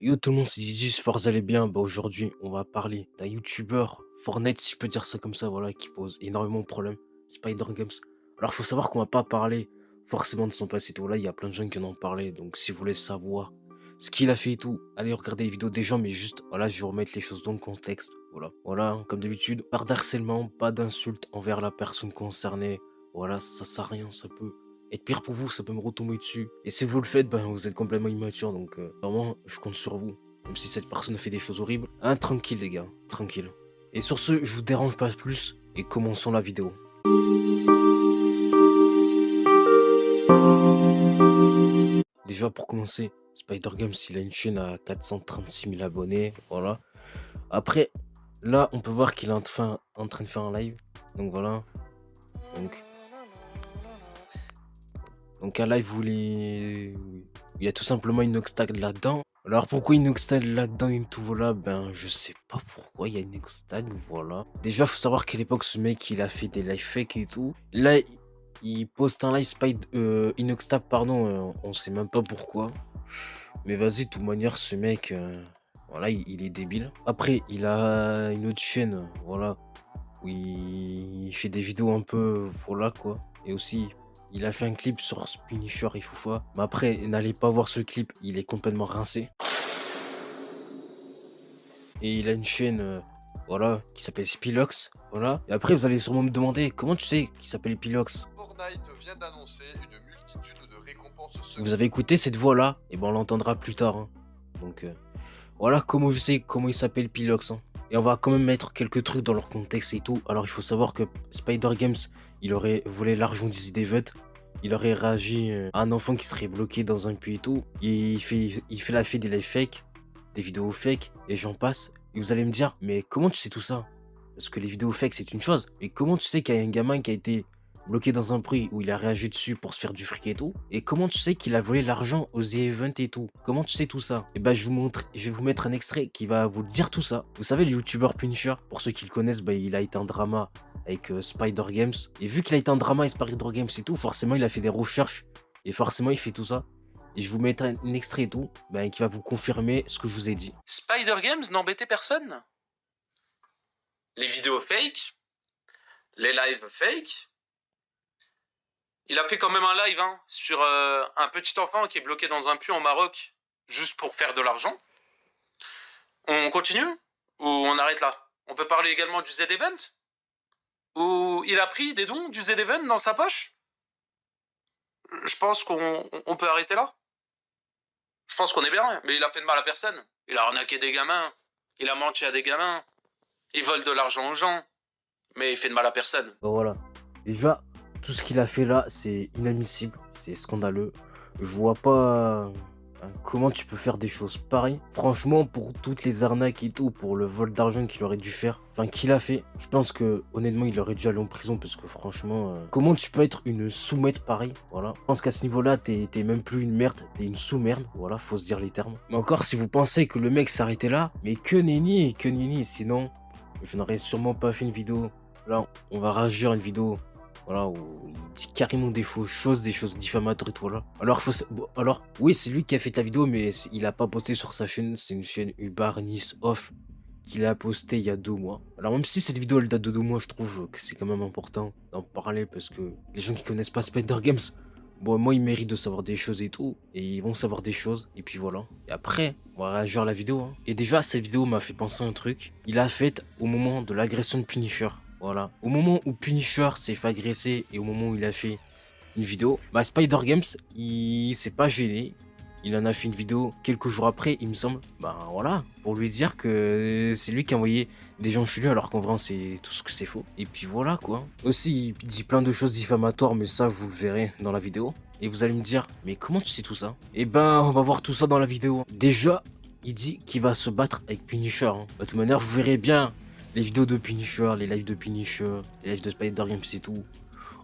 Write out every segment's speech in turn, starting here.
Yo tout le monde, c'est Didi, j'espère que vous allez bien. Bah aujourd'hui, on va parler d'un youtubeur Fortnite, si je peux dire ça comme ça, voilà, qui pose énormément de problèmes. Spider Games. Alors faut savoir qu'on va pas parler forcément de son passé et tout. Là, il y a plein de gens qui en ont parlé. Donc si vous voulez savoir ce qu'il a fait et tout, allez regarder les vidéos des gens, mais juste, voilà, je vais remettre les choses dans le contexte. Voilà. Voilà, hein, comme d'habitude, pas d'harcèlement, pas d'insultes envers la personne concernée. Voilà, ça sert à rien, ça peut être pire pour vous, ça peut me retomber dessus. Et si vous le faites, ben vous êtes complètement immature, donc vraiment, je compte sur vous. Même si cette personne fait des choses horribles. Hein, tranquille les gars, tranquille. Et sur ce, je vous dérange pas plus et commençons la vidéo. Déjà pour commencer, Spider Games il a une chaîne à 436 000 abonnés, voilà. Après, là on peut voir qu'il est en train de faire un live, donc voilà. Donc un live où il y a tout simplement une Inoxtag là-dedans. Alors pourquoi une Inoxtag là-dedans et tout voilà, ben je sais pas pourquoi il y a une Inoxtag, voilà. Déjà faut savoir qu'à l'époque ce mec il a fait des live fake et tout. Là il poste un live Inoxtag pardon, on sait même pas pourquoi. Mais vas-y de toute manière ce mec, voilà il est débile. Après il a une autre chaîne, voilà, où il fait des vidéos un peu, voilà quoi. Et aussi il a fait un clip sur Spinicher et Foufa. Mais après, n'allez pas voir ce clip, il est complètement rincé. Et il a une chaîne, voilà, qui s'appelle Spilox. Voilà. Et après, vous allez sûrement me demander, comment tu sais qu'il s'appelle Pilox? Fortnite vient d'annoncer une multitude de récompenses secrètes. Vous avez écouté cette voix-là? Et ben on l'entendra plus tard, hein. Donc, voilà comment je sais comment il s'appelle Pilox, hein. Et on va quand même mettre quelques trucs dans leur contexte et tout. Alors, il faut savoir que Spider Games, il aurait volé l'argent d'Easy David. Il aurait réagi à un enfant qui serait bloqué dans un puits et tout. Et il fait des lives fake, des vidéos fake, et j'en passe. Et vous allez me dire, mais comment tu sais tout ça? Parce que les vidéos fake, c'est une chose. Mais comment tu sais qu'il y a un gamin qui a été bloqué dans un puits où il a réagi dessus pour se faire du fric et tout? Et comment tu sais qu'il a volé l'argent aux The Event et tout? Comment tu sais tout ça? Et ben je vais vous mettre un extrait qui va vous dire tout ça. Vous savez, le youtubeur Punisher, pour ceux qui le connaissent, bah, il a été un drama avec Spider Games. Et vu qu'il a été un drama avec Spider Games et tout, forcément il a fait des recherches. Et forcément il fait tout ça. Et je vous mettrai un extrait et tout, bah, qui va vous confirmer ce que je vous ai dit. Spider Games n'embêtait personne. Les vidéos fake, les lives fake. Il a fait quand même un live sur un petit enfant qui est bloqué dans un puits au Maroc, juste pour faire de l'argent. On continue? Ou on arrête là? On peut parler également du Z-Event? Où il a pris des dons du Z-Event dans sa poche? Je pense qu'on peut arrêter là. Je pense qu'on est bien, mais il a fait de mal à personne. Il a arnaqué des gamins, il a menti à des gamins, il vole de l'argent aux gens, mais il fait de mal à personne. Bon, voilà. Déjà, tout ce qu'il a fait là, c'est inadmissible, c'est scandaleux. Je vois pas comment tu peux faire des choses pareilles. Franchement, pour toutes les arnaques et tout, pour le vol d'argent qu'il aurait dû faire, enfin qu'il a fait, je pense que honnêtement, il aurait dû aller en prison parce que franchement, comment tu peux être une sous-merde pareil? Voilà. Je pense qu'à ce niveau-là, t'es même plus une merde, t'es une sous-merde. Voilà, faut se dire les termes. Mais encore, si vous pensez que le mec s'arrêtait là, mais que nenni, sinon, je n'aurais sûrement pas fait une vidéo. Là, on va réagir à une vidéo, voilà, où il dit carrément des fausses choses, des choses diffamatoires et tout, voilà. Alors, oui, c'est lui qui a fait la vidéo, mais il a pas posté sur sa chaîne, c'est une chaîne Ubar Nice Off qu'il a posté il y a 2 mois. Alors même si cette vidéo elle date de 2 mois, je trouve que c'est quand même important d'en parler parce que les gens qui connaissent pas Spider Games, bon, moi ils méritent de savoir des choses et tout, et ils vont savoir des choses, et puis voilà. Et après, on va réagir à la vidéo, hein. Et déjà, cette vidéo m'a fait penser à un truc. Il a fait au moment de l'agression de Punisher. Voilà. Au moment où Punisher s'est fait agresser et au moment où il a fait une vidéo, bah Spider Games, il s'est pas gêné. Il en a fait une vidéo quelques jours après, il me semble. Bah voilà, pour lui dire que c'est lui qui a envoyé des gens chez lui alors qu'en vrai c'est tout ce que c'est faux. Et puis voilà quoi. Aussi, il dit plein de choses diffamatoires, mais ça vous le verrez dans la vidéo. Et vous allez me dire, mais comment tu sais tout ça? Eh ben, on va voir tout ça dans la vidéo. Déjà, il dit qu'il va se battre avec Punisher, hein. Bah, de toute manière, vous verrez bien les vidéos de Punisher, les lives de Punisher, les lives de Spider Games et tout.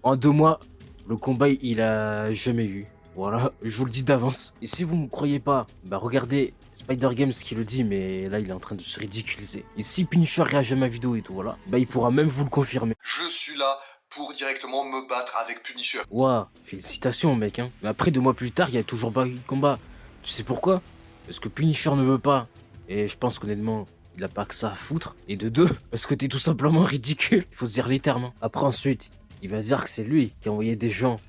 En 2 mois, le combat, il a jamais eu. Voilà, je vous le dis d'avance. Et si vous ne me croyez pas, bah regardez Spider Games qui le dit, mais là, il est en train de se ridiculiser. Et si Punisher réagit à ma vidéo et tout, voilà, bah il pourra même vous le confirmer. Je suis là pour directement me battre avec Punisher. Ouah, félicitations mec, hein. Mais après 2 mois plus tard, il y a toujours pas eu de combat. Tu sais pourquoi? parce que Punisher ne veut pas. Et je pense qu'honnêtement, il a pas que ça à foutre. Et de deux, parce que t'es tout simplement ridicule. Il faut se dire les termes. Hein. Après ensuite, il va dire que c'est lui qui a envoyé des gens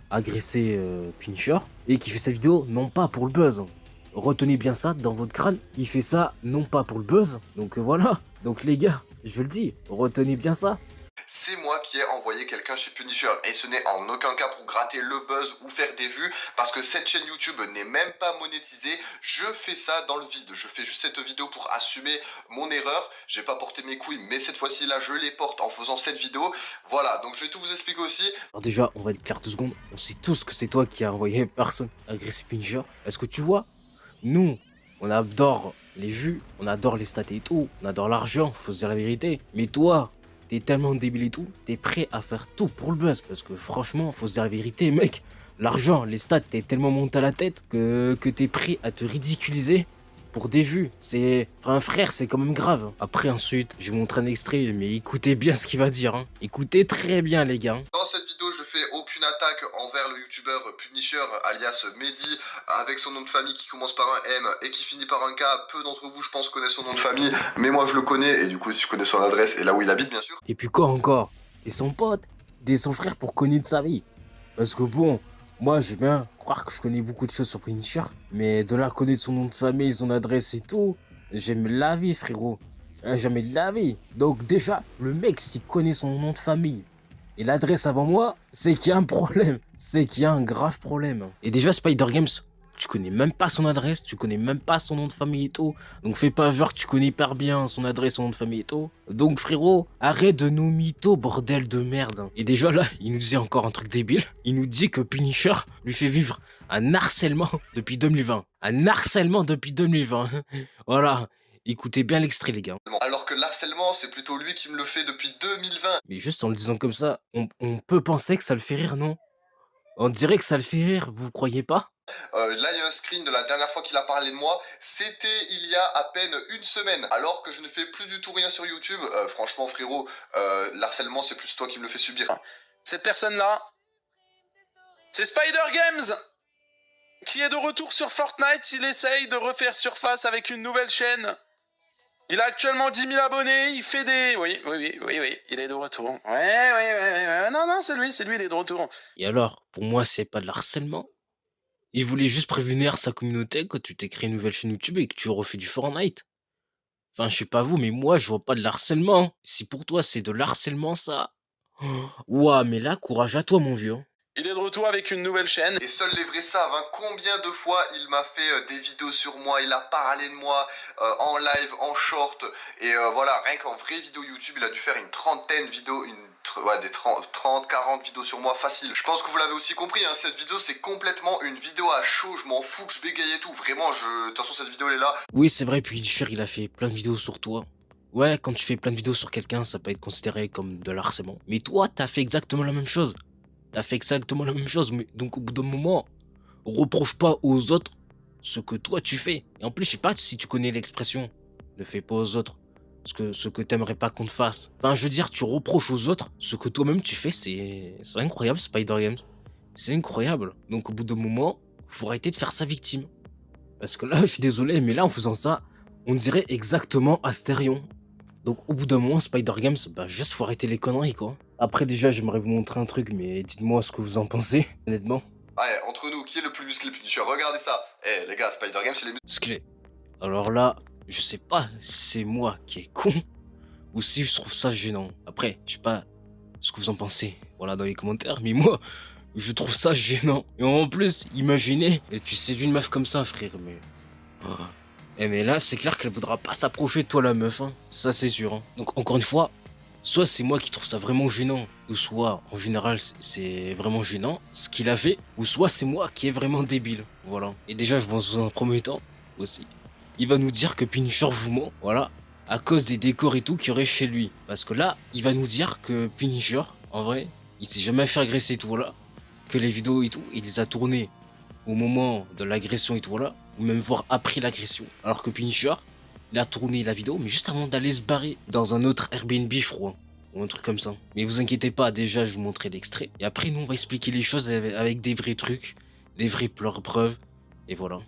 agresser Punisher. Et qui fait cette vidéo non pas pour le buzz. Retenez bien ça dans votre crâne. Il fait ça non pas pour le buzz. Donc voilà. Donc les gars, je le dis, retenez bien ça. C'est moi qui ai envoyé quelqu'un chez Punisher et ce n'est en aucun cas pour gratter le buzz ou faire des vues parce que cette chaîne YouTube n'est même pas monétisée. Je fais ça dans le vide, je fais juste cette vidéo pour assumer mon erreur. J'ai pas porté mes couilles mais cette fois-ci là je les porte en faisant cette vidéo. Voilà, donc je vais tout vous expliquer aussi. Alors déjà, on va être clair 2 secondes. On sait tous que c'est toi qui as envoyé personne agresser Punisher. Est-ce que tu vois, nous, on adore les vues, on adore les stats et tout, on adore l'argent, faut se dire la vérité. Mais toi, t'es tellement débile et tout, t'es prêt à faire tout pour le buzz. Parce que franchement, faut se dire la vérité, mec. L'argent, les stats, t'es tellement monté à la tête que t'es prêt à te ridiculiser pour des vues. C'est... Enfin, frère, c'est quand même grave. Après, ensuite, je vous montre un extrait, mais écoutez bien ce qu'il va dire. Hein. Écoutez très bien, les gars. Dans cette vidéo, je fais aucune attaque envers le youtubeur Punisher, alias Mehdi, avec son nom de famille qui commence par un M et qui finit par un K. Peu d'entre vous, je pense, connaissent son nom de famille, mais moi, je le connais, et du coup, si je connais son adresse et là où il habite, bien sûr. Et puis quoi encore? T'es son pote, t'es son frère pour connaître sa vie. Parce que bon, moi, je vais bien croire que je connais beaucoup de choses sur Punisher, mais de là connaître son nom de famille, son adresse et tout, j'aime la vie, frérot. Hein, jamais de la vie. Donc déjà, le mec, s'il connaît son nom de famille et l'adresse avant moi, c'est qu'il y a un problème. C'est qu'il y a un grave problème. Et déjà, Spider Games, tu connais même pas son adresse, tu connais même pas son nom de famille et tout. Donc fais pas genre que tu connais hyper bien son adresse, son nom de famille et tout. Donc frérot, arrête de nous mytho, bordel de merde. Et déjà là, il nous dit encore un truc débile. Il nous dit que Punisher lui fait vivre un harcèlement depuis 2020. Un harcèlement depuis 2020. Voilà. Écoutez bien l'extrait, les gars. Alors que l'harcèlement, c'est plutôt lui qui me le fait depuis 2020. Mais juste en le disant comme ça, on peut penser que ça le fait rire, non? On dirait que ça le fait rire, vous croyez pas? Là, il y a un screen de la dernière fois qu'il a parlé de moi. C'était il y a à peine une semaine. Alors que je ne fais plus du tout rien sur YouTube. Franchement, frérot, l'harcèlement, c'est plus toi qui me le fais subir. Cette personne-là, c'est Spider Games qui est de retour sur Fortnite. Il essaye de refaire surface avec une nouvelle chaîne. Il a actuellement 10 000 abonnés, il fait des... Oui, il est de retour. Ouais. Non, c'est lui, il est de retour. Et alors, pour moi, c'est pas de l'harcèlement. Il voulait juste prévenir sa communauté que tu t'es créé une nouvelle chaîne YouTube et que tu refais du Fortnite. Enfin, je sais pas vous, mais moi, je vois pas de l'harcèlement. Si pour toi, c'est de l'harcèlement, ça... Ouah, mais là, courage à toi, mon vieux. Il est de retour avec une nouvelle chaîne. Et seuls les vrais savent, hein, combien de fois il m'a fait des vidéos sur moi, il a parlé de moi en live, en short, et voilà, rien qu'en vraie vidéo YouTube, il a dû faire une trentaine de vidéos, des 30, 40 vidéos sur moi, facile. Je pense que vous l'avez aussi compris, hein, cette vidéo c'est complètement une vidéo à chaud, je m'en fous que je bégaye et tout, vraiment, de toute façon cette vidéo elle est là. Oui, c'est vrai, puis Cher, il a fait plein de vidéos sur toi. Ouais, quand tu fais plein de vidéos sur quelqu'un, ça peut être considéré comme de l'harcèlement. Mais toi, t'as fait exactement la même chose. T'as fait exactement la même chose, mais donc au bout d'un moment, reproche pas aux autres ce que toi tu fais. Et en plus, je sais pas si tu connais l'expression, ne fais pas aux autres ce que t'aimerais pas qu'on te fasse. Enfin, je veux dire, tu reproches aux autres ce que toi-même tu fais, c'est incroyable, Spider Games. C'est incroyable. Donc au bout d'un moment, faut arrêter de faire sa victime. Parce que là, je suis désolé, mais là, en faisant ça, on dirait exactement Astérion. Donc au bout d'un moment, Spider Games, bah juste faut arrêter les conneries, quoi. Après déjà, j'aimerais vous montrer un truc, mais dites-moi ce que vous en pensez, honnêtement. Ouais, entre nous, qui est le plus musclé Punisher? Regardez ça. Eh les gars, Spider Games, il est Musclé. Alors là, je sais pas si c'est moi qui est con, ou si je trouve ça gênant. Après, je sais pas ce que vous en pensez, voilà, dans les commentaires, mais moi, je trouve ça gênant. Et en plus, imaginez, et tu séduis une meuf comme ça, frère, mais... Oh. Eh mais là, c'est clair qu'elle voudra pas s'approcher de toi, la meuf, hein. Ça, c'est sûr. Hein. Donc, encore une fois, soit c'est moi qui trouve ça vraiment gênant, ou soit, en général, c'est vraiment gênant, ce qu'il a fait, ou soit c'est moi qui est vraiment débile. Voilà. Et déjà, je pense dans un premier temps, aussi, il va nous dire que Punisher vous ment, voilà, à cause des décors et tout qu'il y aurait chez lui. Parce que là, il va nous dire que Punisher, en vrai, il s'est jamais fait agresser et tout, voilà, que les vidéos et tout, il les a tournées au moment de l'agression et tout, voilà, ou même voir après l'agression. Alors que Punisher, il a tourné la vidéo, mais juste avant d'aller se barrer dans un autre Airbnb, je crois, ou un truc comme ça. Mais vous inquiétez pas, déjà, je vous montrerai l'extrait. Et après, nous, on va expliquer les choses avec des vrais trucs, des vraies preuves, et voilà.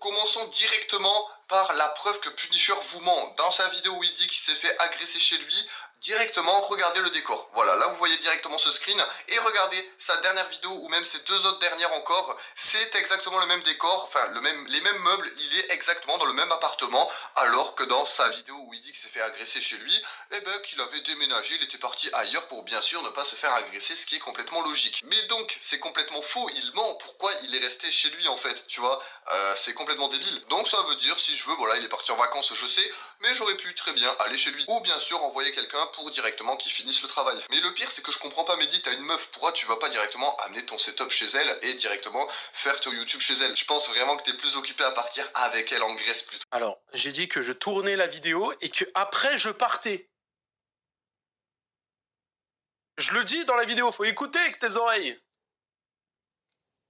bon. Commençons directement par la preuve que Punisher vous ment. Dans sa vidéo où il dit qu'il s'est fait agresser chez lui, directement, regardez le décor. Voilà, là vous voyez directement ce screen. Et regardez sa dernière vidéo, ou même ses deux autres dernières encore, c'est exactement le même décor, enfin les mêmes meubles, il est exactement dans le même appartement, alors que dans sa vidéo où il dit qu'il s'est fait agresser chez lui, eh ben qu'il avait déménagé, il était parti ailleurs pour bien sûr ne pas se faire agresser, ce qui est complètement logique. Mais donc, c'est complètement faux, il ment, pourquoi il est resté chez lui en fait, tu vois, c'est complètement débile. Donc ça veut dire, si je veux, voilà, il est parti en vacances, je sais, mais j'aurais pu très bien aller chez lui. Ou bien sûr envoyer quelqu'un pour directement qu'il finisse le travail. Mais le pire c'est que je comprends pas, Mehdi, t'as une meuf, pourquoi tu vas pas directement amener ton setup chez elle et directement faire ton YouTube chez elle? Je pense vraiment que t'es plus occupé à partir avec elle en Grèce plutôt. Alors, j'ai dit que je tournais la vidéo et que après je partais. Je le dis dans la vidéo, faut écouter avec tes oreilles.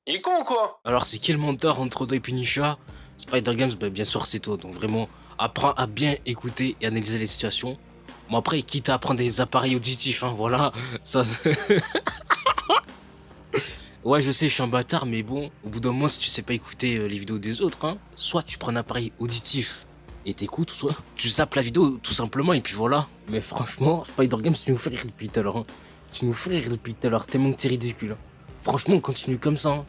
Il est con ou quoi? Alors, c'est qui le menteur entre toi et Punisher? Spider Games, bah, bien sûr, c'est toi. Donc, vraiment, apprends à bien écouter et analyser les situations. Bon, après, quitte à prendre des appareils auditifs, hein, voilà. Ça. Ouais, je sais, je suis un bâtard, mais bon, au bout d'un moment, si tu sais pas écouter les vidéos des autres, hein, soit tu prends un appareil auditif et t'écoutes, soit tu zappes la vidéo tout simplement, et puis voilà. Mais franchement, Spider Games, tu nous fais rire depuis tout à l'heure. Hein. Tu nous fais rire depuis tout à l'heure, tellement que t'es ridicule. Hein. Franchement, continue comme ça. Hein.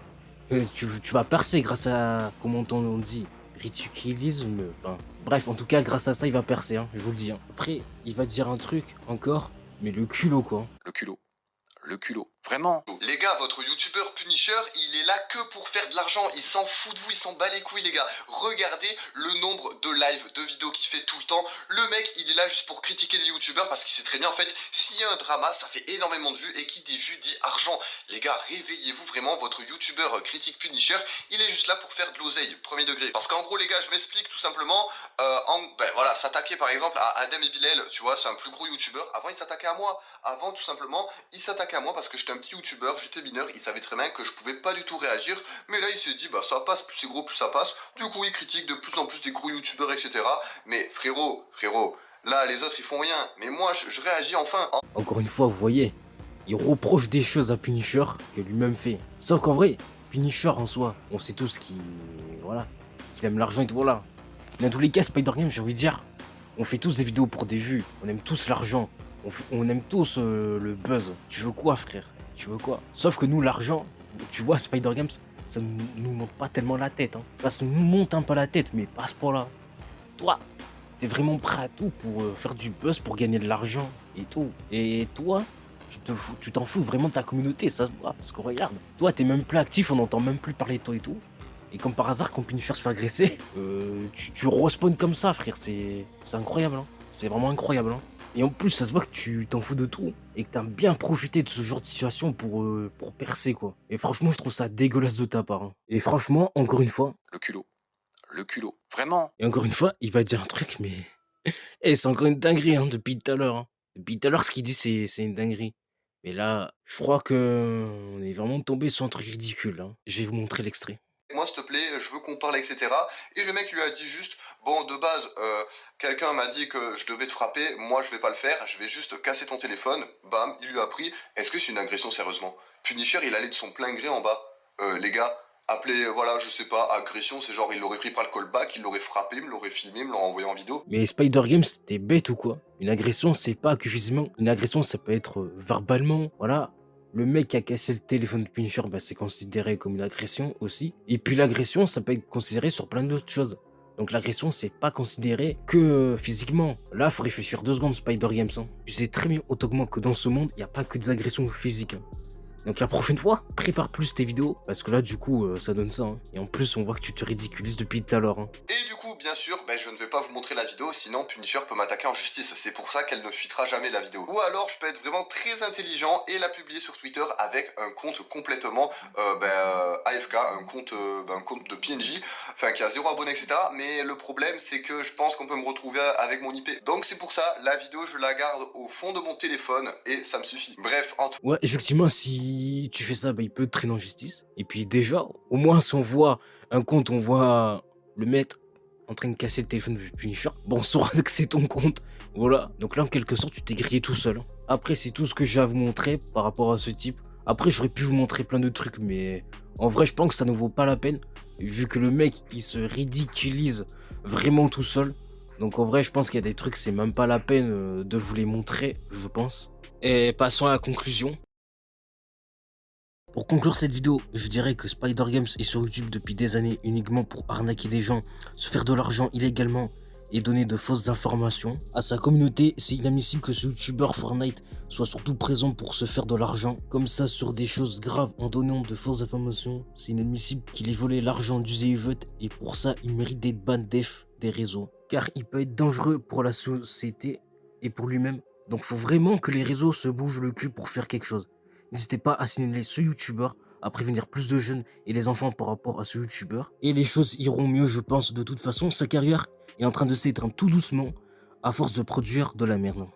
Tu vas percer grâce à, comment on dit, ridiculisme. Enfin, bref, en tout cas, grâce à ça, il va percer, hein, je vous le dis. Hein. Après, il va dire un truc encore, mais le culot, quoi. Le culot. Le culot. Vraiment. Les gars, votre youtubeur Punisher, il est là que pour faire de l'argent. Il s'en fout de vous, il s'en bat les couilles, les gars. Regardez le nombre de lives, de vidéos qu'il fait tout le temps. Le mec, il est là juste pour critiquer des youtubeurs parce qu'il sait très bien, en fait, s'il y a un drama, ça fait énormément de vues et qui dit vues dit argent. Les gars, réveillez-vous vraiment. Votre youtubeur critique Punisher, il est juste là pour faire de l'oseille, premier degré. Parce qu'en gros, les gars, je m'explique tout simplement. Voilà, s'attaquer par exemple à Adam et Bilal, tu vois, c'est un plus gros youtubeur. Avant, il s'attaquait à moi. Avant, tout simplement, il s'attaquait à moi parce que j'étais un petit youtubeur, j'étais mineur, il savait très bien que je pouvais pas du tout réagir, mais là il s'est dit bah ça passe, plus c'est gros plus ça passe, du coup il critique de plus en plus des gros youtubeurs, etc. Mais frérot, là les autres ils font rien, mais moi je réagis enfin. Encore une fois, vous voyez, il reproche des choses à Punisher que lui-même fait. Sauf qu'en vrai, Punisher en soi, on sait tous qu'il voilà, qu'il aime l'argent et tout, voilà. Dans tous les cas, Spider-Game, j'ai envie de dire, on fait tous des vidéos pour des vues, on aime tous l'argent, on aime tous le buzz. Tu veux quoi, frère? Tu veux quoi? Sauf que nous, l'argent, tu vois, Spider Games, ça nous monte pas tellement la tête. Hein. Ça nous monte un peu la tête, mais pas à ce point-là. Toi, t'es vraiment prêt à tout pour faire du buzz, pour gagner de l'argent et tout. Et toi, tu t'en fous vraiment de ta communauté, ça se voit. Parce que regarde, toi, t'es même plus actif, on n'entend même plus parler de toi et tout. Et comme par hasard, quand Punisher se fait agresser, tu respawns comme ça, frère. C'est incroyable. Hein. C'est vraiment incroyable. Hein. Et en plus, ça se voit que tu t'en fous de tout et que t'as bien profité de ce genre de situation pour percer, quoi. Et franchement, je trouve ça dégueulasse de ta part. Hein. Et franchement, encore une fois... Le culot. Le culot. Vraiment. Et encore une fois, il va dire un truc, mais... Eh, c'est encore une dinguerie, hein, depuis tout à l'heure. Hein. Depuis tout à l'heure, ce qu'il dit, c'est une dinguerie. Mais là, je crois que on est vraiment tombé sur un truc ridicule. Hein. Je vais vous montrer l'extrait. Moi s'il te plaît, je veux qu'on parle, etc. Et le mec lui a dit juste, bon de base, quelqu'un m'a dit que je devais te frapper, moi je vais pas le faire, je vais juste casser ton téléphone, bam, il lui a pris. Est-ce que c'est une agression sérieusement? Punisher il allait de son plein gré en bas, les gars, appelez, voilà, je sais pas, agression, c'est genre il l'aurait pris par le callback, il l'aurait frappé, me l'aurait filmé, me l'aurait envoyé en vidéo. Mais Spider Games, t'es bête ou quoi? Une agression, c'est pas que physiquement, une agression ça peut être verbalement, voilà. Le mec qui a cassé le téléphone de Punisher, bah, c'est considéré comme une agression aussi. Et puis l'agression, ça peut être considéré sur plein d'autres choses. Donc l'agression, c'est pas considéré que physiquement. Là, faut réfléchir 2 secondes, Spider Games. Hein. Tu sais très bien autant que moi que dans ce monde, il n'y a pas que des agressions physiques. Hein. Donc la prochaine fois, prépare plus tes vidéos, parce que là, du coup, ça donne ça. Hein. Et en plus, on voit que tu te ridiculises depuis tout à l'heure. Hein. Et du coup, bien sûr, je ne vais pas vous montrer la vidéo, sinon Punisher peut m'attaquer en justice. C'est pour ça qu'elle ne fuitera jamais la vidéo. Ou alors, je peux être vraiment très intelligent et la publier sur Twitter avec un compte complètement AFK, un compte de PNJ, enfin qui a 0 abonnés, etc. Mais le problème, c'est que je pense qu'on peut me retrouver avec mon IP. Donc c'est pour ça, la vidéo, je la garde au fond de mon téléphone et ça me suffit. Bref, ouais, effectivement, si tu fais ça, bah, il peut te traîner en justice. Et puis déjà, au moins, si on voit un compte, on voit le maître en train de casser le téléphone de Punisher, bon, on saura que c'est ton compte. Voilà. Donc là, en quelque sorte, tu t'es grillé tout seul. Après, c'est tout ce que j'ai à vous montrer par rapport à ce type. Après, j'aurais pu vous montrer plein de trucs, mais en vrai, je pense que ça ne vaut pas la peine, vu que le mec, il se ridiculise vraiment tout seul. Donc en vrai, je pense qu'il y a des trucs, c'est même pas la peine de vous les montrer, je pense. Et passons à la conclusion. Pour conclure cette vidéo, je dirais que Spider Games est sur YouTube depuis des années uniquement pour arnaquer des gens, se faire de l'argent illégalement et donner de fausses informations à sa communauté. C'est inadmissible que ce youtubeur Fortnite soit surtout présent pour se faire de l'argent comme ça sur des choses graves en donnant de fausses informations. C'est inadmissible qu'il ait volé l'argent du ZEVOT et pour ça il mérite d'être ban def des réseaux car il peut être dangereux pour la société et pour lui-même. Donc faut vraiment que les réseaux se bougent le cul pour faire quelque chose. N'hésitez pas à signaler ce youtubeur, à prévenir plus de jeunes et les enfants par rapport à ce youtubeur. Et les choses iront mieux, je pense. De toute façon, sa carrière est en train de s'éteindre tout doucement à force de produire de la merde.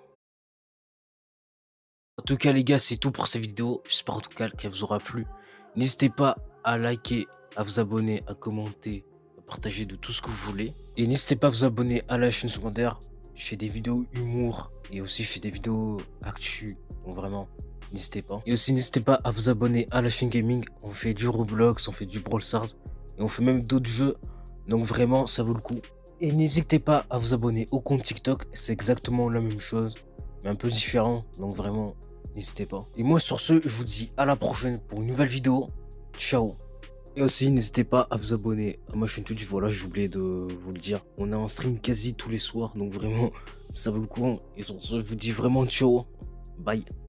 En tout cas les gars, c'est tout pour cette vidéo. J'espère en tout cas qu'elle vous aura plu. N'hésitez pas à liker, à vous abonner, à commenter, à partager de tout ce que vous voulez. Et n'hésitez pas à vous abonner à la chaîne secondaire. Je fais des vidéos humour et aussi je fais des vidéos actu. Donc vraiment, n'hésitez pas. Et aussi n'hésitez pas à vous abonner à la chaîne gaming. On fait du Roblox, on fait du Brawl Stars et on fait même d'autres jeux. Donc vraiment, ça vaut le coup. Et n'hésitez pas à vous abonner au compte TikTok. C'est exactement la même chose, mais un peu différent. Donc vraiment, n'hésitez pas. Et moi sur ce, je vous dis à la prochaine pour une nouvelle vidéo. Ciao. Et aussi n'hésitez pas à vous abonner à ma chaîne Twitch. Voilà, j'ai oublié de vous le dire. On est en stream quasi tous les soirs. Donc vraiment, ça vaut le coup. Et sur ce, je vous dis vraiment ciao. Bye.